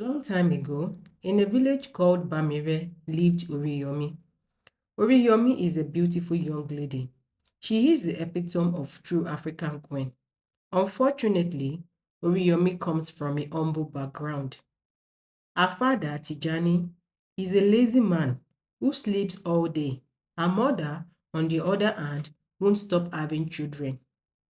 Long time ago, in a village called Bamire lived Oriyomi. Oriyomi is a beautiful young lady. She is the epitome of true African queen. Unfortunately, Oriyomi comes from a humble background. Her father, Tijani, is a lazy man who sleeps all day. Her mother, on the other hand, won't stop having children.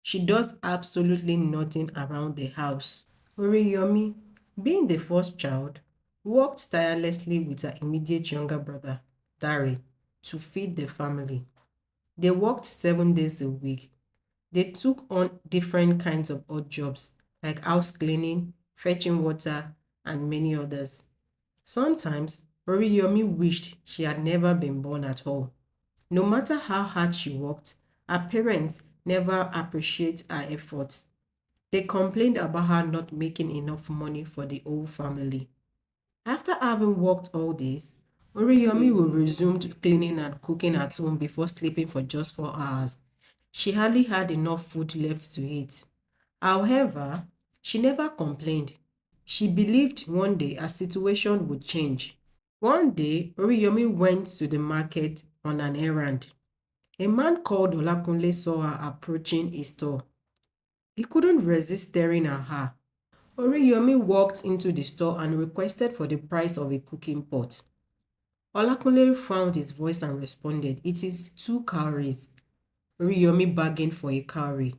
She does absolutely nothing around the house. Oriyomi, being the first child, worked tirelessly with her immediate younger brother, Dari, to feed the family. They worked 7 days a week. They took on different kinds of odd jobs like house cleaning, fetching water, and many others. Sometimes, Oriyomi wished she had never been born at all. No matter how hard she worked, her parents never appreciate her efforts. They complained about her not making enough money for the whole family. After having worked all days, Oriyomi will resume to cleaning and cooking at home before sleeping for just 4 hours. She hardly had enough food left to eat. However, she never complained. She believed one day her situation would change. One day, Oriyomi went to the market on an errand. A man called Olakunle saw her approaching a store. He couldn't resist staring at her. Oriyomi walked into the store and requested for the price of a cooking pot. Olakunle found his voice and responded, "It is 2 cowries." Oriyomi bargained for a cowrie.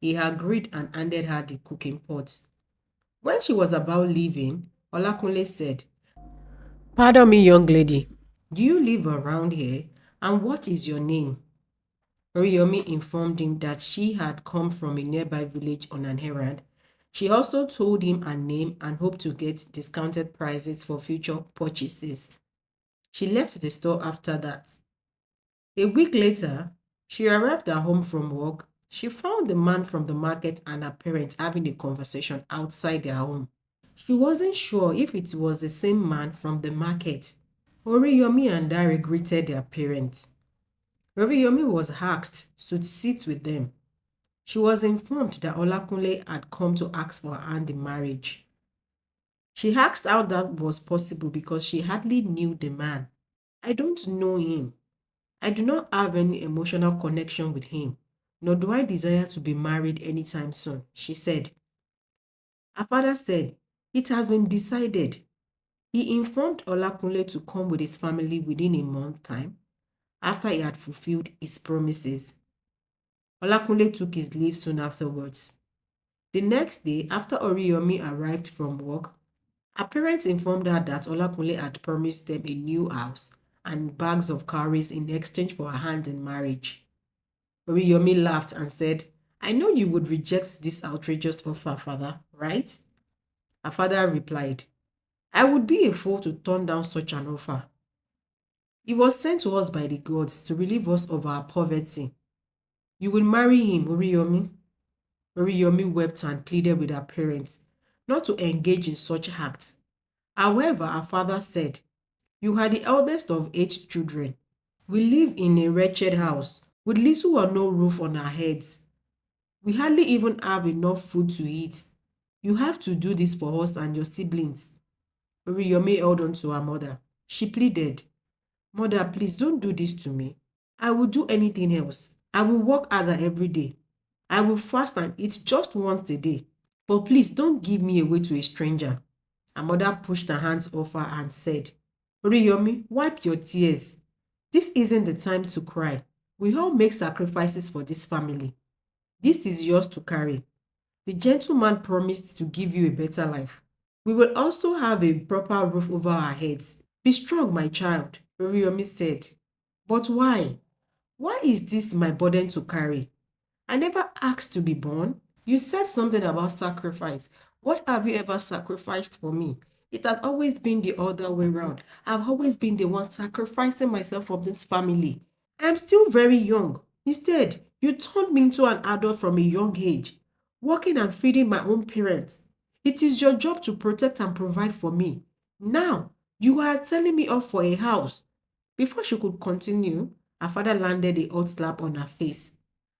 He agreed and handed her the cooking pot. When she was about leaving, Olakunle said, "Pardon me, young lady. Do you live around here? And what is your name?" Oriyomi informed him that she had come from a nearby village on an errand. She also told him her name and hoped to get discounted prices for future purchases. She left the store after that. A week later, she arrived at home from work. She found the man from the market and her parents having a conversation outside their home. She wasn't sure if it was the same man from the market. Oriyomi and Dare greeted their parents. Oriyomi was asked to sit with them. She was informed that Olakunle had come to ask for her hand in marriage. She asked how that was possible because she hardly knew the man. "I don't know him. I do not have any emotional connection with him, nor do I desire to be married anytime soon," she said. Her father said, "It has been decided." He informed Olakunle to come with his family within a month time after he had fulfilled his promises. Olakunle took his leave soon afterwards. The next day, after Oriyomi arrived from work, her parents informed her that Olakunle had promised them a new house and bags of cowries in exchange for her hand in marriage. Oriyomi laughed and said, "I know you would reject this outrageous offer, father, right?" Her father replied, "I would be a fool to turn down such an offer. He was sent to us by the gods to relieve us of our poverty. You will marry him, Oriyomi." Oriyomi wept and pleaded with her parents not to engage in such acts. However, her father said, "You are the eldest of 8 children. We live in a wretched house with little or no roof on our heads. We hardly even have enough food to eat. You have to do this for us and your siblings." Oriyomi held on to her mother. She pleaded, "Mother, please don't do this to me. I will do anything else. I will work harder every day. I will fast and eat just once a day. But please don't give me away to a stranger." Her mother pushed her hands off her and said, "Oriyomi, wipe your tears. This isn't the time to cry. We all make sacrifices for this family. This is yours to carry. The gentleman promised to give you a better life. We will also have a proper roof over our heads. Be strong, my child," Oriyomi said. "But why? Why is this my burden to carry? I never asked to be born." "You said something about sacrifice. What have you ever sacrificed for me? It has always been the other way around. I've always been the one sacrificing myself for this family. I am still very young. Instead, you turned me into an adult from a young age, working and feeding my own parents. It is your job to protect and provide for me. Now, you are telling me off for a house." Before she could continue, her father landed a hot slap on her face.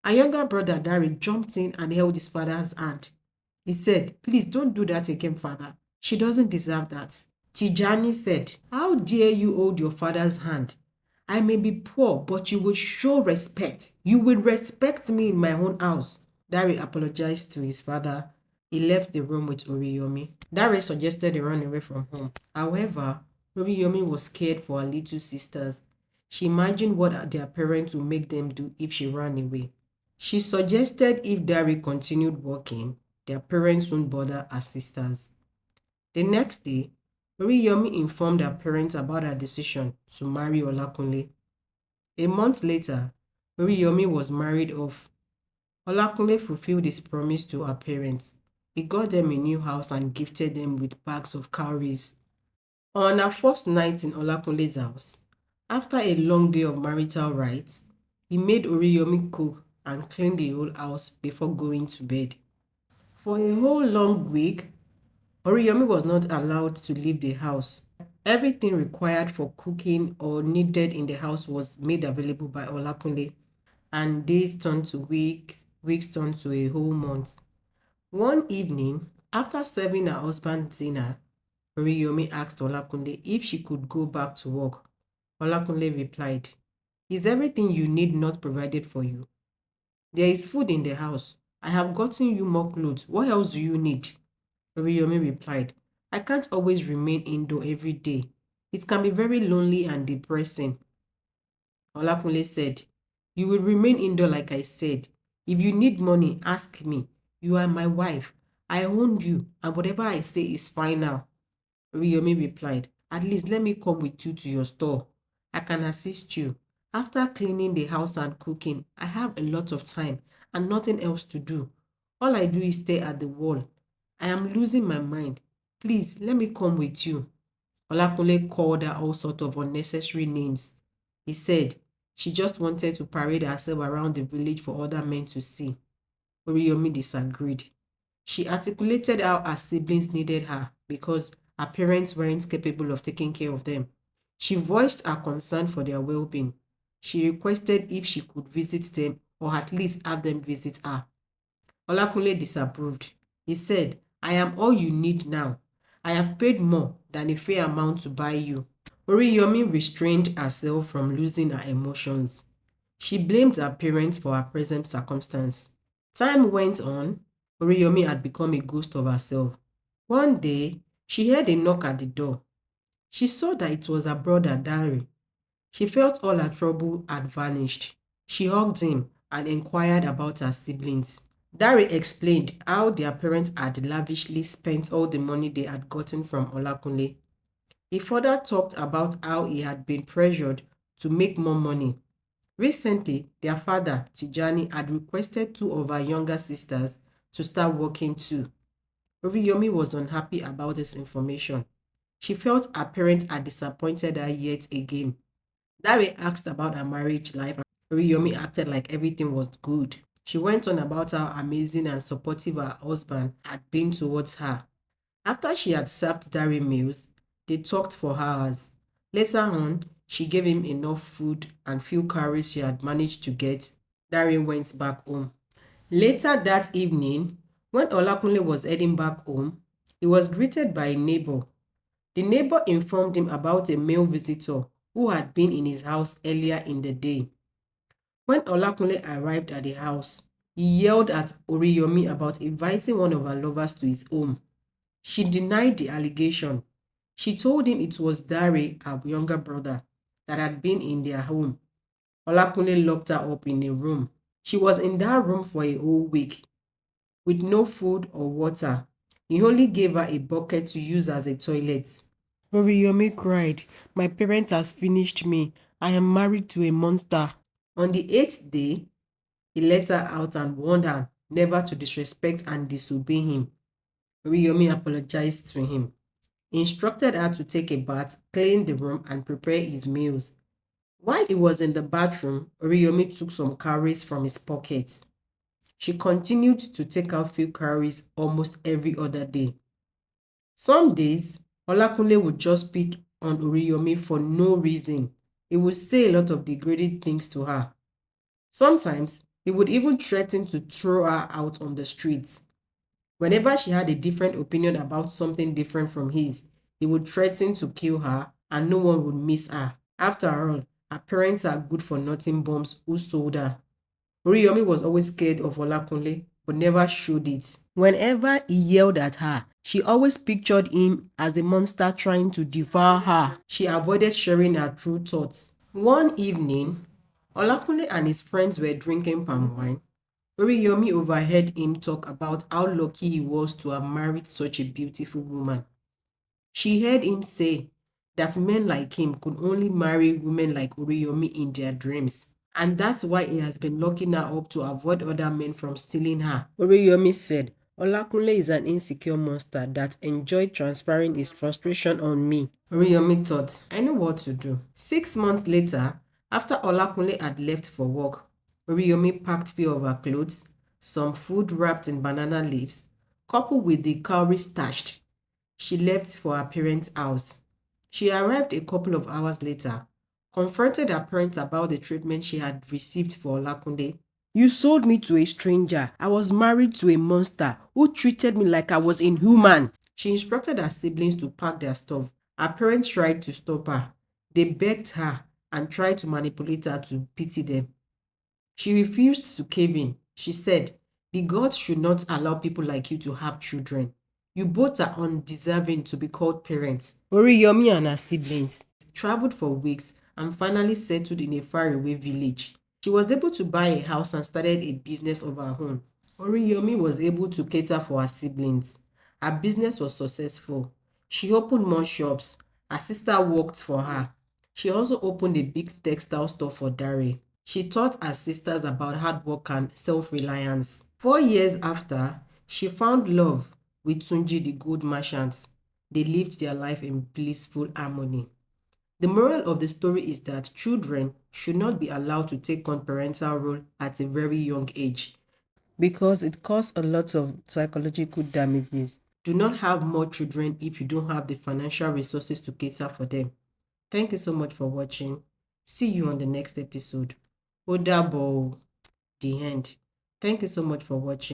Her younger brother, Dari, jumped in and held his father's hand. He said, "Please don't do that again, father." She doesn't deserve that. Tijani said, how dare you hold your father's hand? I may be poor, but you will show respect. You will respect me in my own house. Dari apologized to his father. He left the room with Oriyomi. Dari suggested they run away from home. However, Oriyomi was scared for her little sisters. She imagined what their parents would make them do if she ran away. She suggested if Dari continued working, their parents wouldn't bother her sisters. The next day, Oriyomi informed her parents about her decision to marry Olakunle. A month later, Oriyomi was married off. Olakunle fulfilled his promise to her parents. He got them a new house and gifted them with bags of cowries. On her first night in Olakunle's house, after a long day of marital rites, he made Oriyomi cook and clean the whole house before going to bed. For a whole long week, Oriyomi was not allowed to leave the house. Everything required for cooking or needed in the house was made available by Olakunle, and days turned to weeks, weeks turned to a whole month. One evening, after serving her husband dinner, Oriyomi asked Olakunle if she could go back to work. Olakunle replied, is everything you need not provided for you? There is food in the house. I have gotten you more clothes. What else do you need? Oriyomi replied, I can't always remain indoor every day. It can be very lonely and depressing. Olakunle said, you will remain indoor like I said. If you need money, ask me. You are my wife. I own you, and whatever I say is final. Oriyomi replied, at least let me come with you to your store. I can assist you. After cleaning the house and cooking, I have a lot of time and nothing else to do. All I do is stare at the wall. I am losing my mind. Please, let me come with you. Olakunle called her all sorts of unnecessary names. He said she just wanted to parade herself around the village for other men to see. Oriyomi disagreed. She articulated how her siblings needed her because her parents weren't capable of taking care of them. She voiced her concern for their well-being. She requested if she could visit them or at least have them visit her. Olakunle disapproved. He said, I am all you need now. I have paid more than a fair amount to buy you. Oriyomi restrained herself from losing her emotions. She blamed her parents for her present circumstance. Time went on. Oriyomi had become a ghost of herself. One day, she heard a knock at the door. She saw that it was her brother Dari. She felt all her trouble had vanished. She hugged him and inquired about her siblings. Dari explained how their parents had lavishly spent all the money they had gotten from Olakunle. He further talked about how he had been pressured to make more money. Recently, their father, Tijani, had requested two of her younger sisters to start working too. Oriyomi was unhappy about this information. She felt her parents had disappointed her yet again. Dari asked about her marriage life and Oriyomi acted like everything was good. She went on about how amazing and supportive her husband had been towards her. After she had served Dari meals, they talked for hours. Later on, she gave him enough food and few calories she had managed to get. Dari went back home. Later that evening, when Olakunle was heading back home, he was greeted by a neighbor. The neighbor informed him about a male visitor who had been in his house earlier in the day. When Olakunle arrived at the house, he yelled at Oriyomi about inviting one of her lovers to his home. She denied the allegation. She told him it was Dare, her younger brother, that had been in their home. Olakunle locked her up in a room. She was in that room for a whole week, with no food or water. He only gave her a bucket to use as a toilet. Oriyomi cried, my parent has finished me. I am married to a monster. On the 8th day, he let her out and warned her never to disrespect and disobey him. Oriyomi apologized to him. He instructed her to take a bath, clean the room, and prepare his meals. While he was in the bathroom, Oriyomi took some cowries from his pocket. She continued to take out few cowries almost every other day. Some days, Olakunle would just pick on Oriyomi for no reason. He would say a lot of degrading things to her. Sometimes, he would even threaten to throw her out on the streets. Whenever she had a different opinion about something different from his, he would threaten to kill her and no one would miss her. After all, her parents are good for nothing bums who sold her. Oriyomi was always scared of Olakunle but never showed it. Whenever he yelled at her, she always pictured him as a monster trying to devour her. She avoided sharing her true thoughts. One evening, Olakunle and his friends were drinking palm wine. Oriyomi overheard him talk about how lucky he was to have married such a beautiful woman. She heard him say that men like him could only marry women like Oriyomi in their dreams. And that's why he has been locking her up to avoid other men from stealing her. Oriyomi said, Olakunle is an insecure monster that enjoyed transferring his frustration on me. Oriyomi thought, I know what to do. 6 months later, after Olakunle had left for work, Oriyomi packed few of her clothes, some food wrapped in banana leaves, coupled with the cowrie starched. She left for her parents' house. She arrived a couple of hours later, confronted her parents about the treatment she had received for Olakunle. You sold me to a stranger. I was married to a monster who treated me like I was inhuman. She instructed her siblings to pack their stuff. Her parents tried to stop her. They begged her and tried to manipulate her to pity them. She refused to cave in. She said, the gods should not allow people like you to have children. You both are undeserving to be called parents. Oriyomi and her siblings traveled for weeks and finally settled in a faraway village. She was able to buy a house and started a business of her own. Oriyomi was able to cater for her siblings. Her business was successful. She opened more shops. Her sister worked for her. She also opened a big textile store for Dare. She taught her sisters about hard work and self-reliance. 4 years after, she found love with Tunji the gold merchant. They lived their life in blissful harmony. The moral of the story is that children should not be allowed to take on parental role at a very young age because it causes a lot of psychological damages. Do not have more children if you don't have the financial resources to cater for them. Thank you so much for watching. See you on the next episode. Odabo, the end. Thank you so much for watching.